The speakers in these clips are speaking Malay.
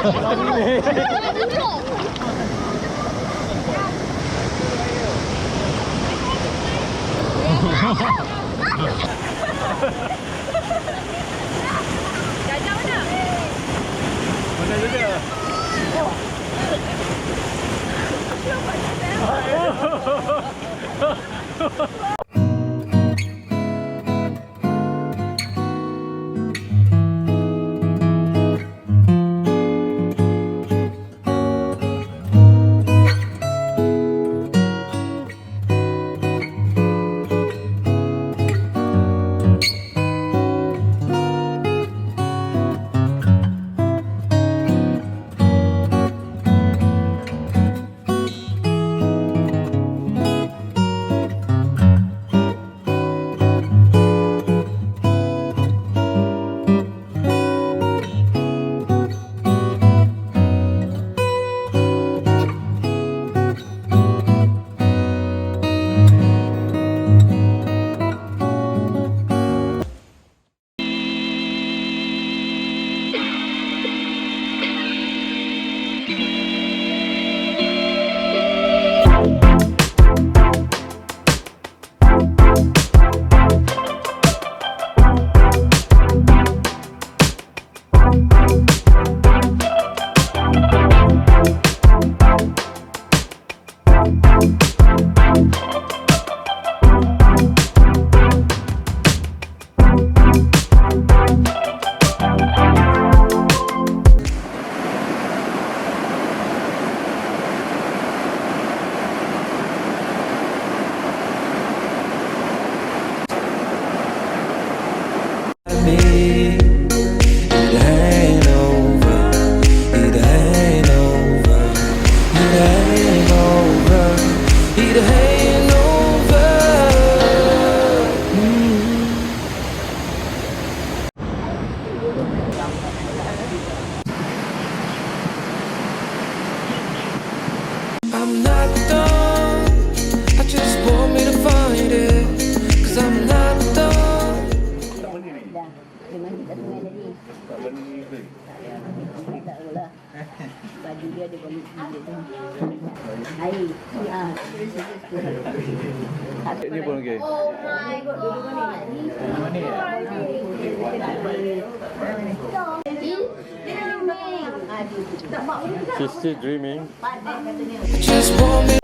Gajah mana? Mana juga? I'm not done. I just want me to find it. Cause I'm not done. Dengan kita sungai tadi. Tak pula. Baju dia ada balik bilik tu. Air. Ini pun okey. Oh my god, duduk mana ni? Mana ni? She's still dreaming. Just want me.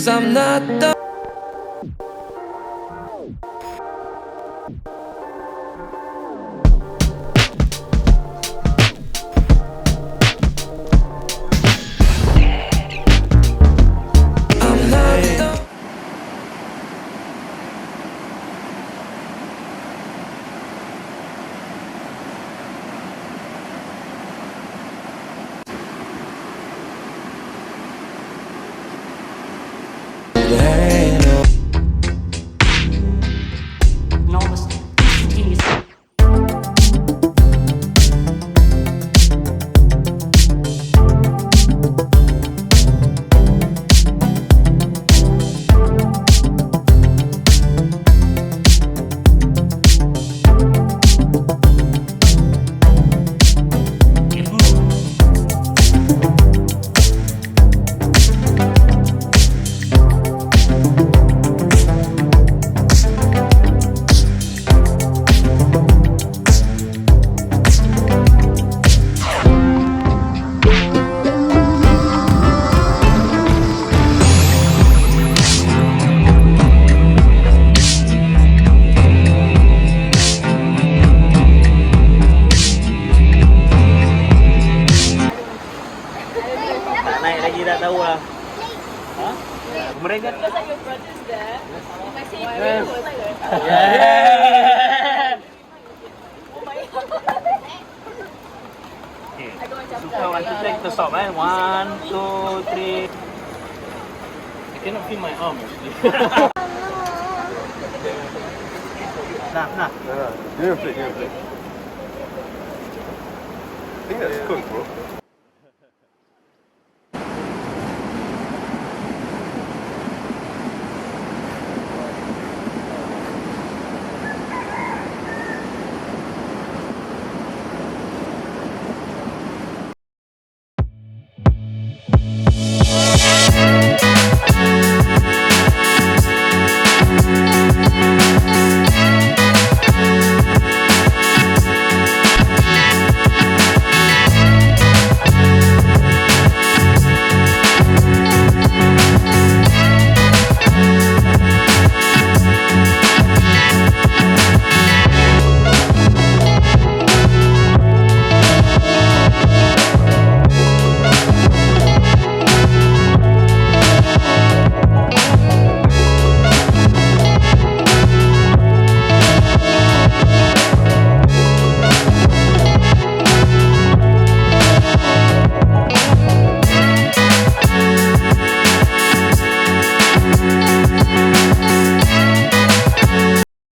'cause I'm not the I'm not the enormous, instantaneous. Tak naik lagi dah tahu lah. Ha? Mereka Because like your brother's there. If I say you Yes. was like, yeah. oh my god. Okay. I don't macam So one, two, three, kita stop eh. 1, 2, 3. I cannot feel my arm actually. Nah, nah. Give me a plate, give me a plate. I think that's cooked, bro.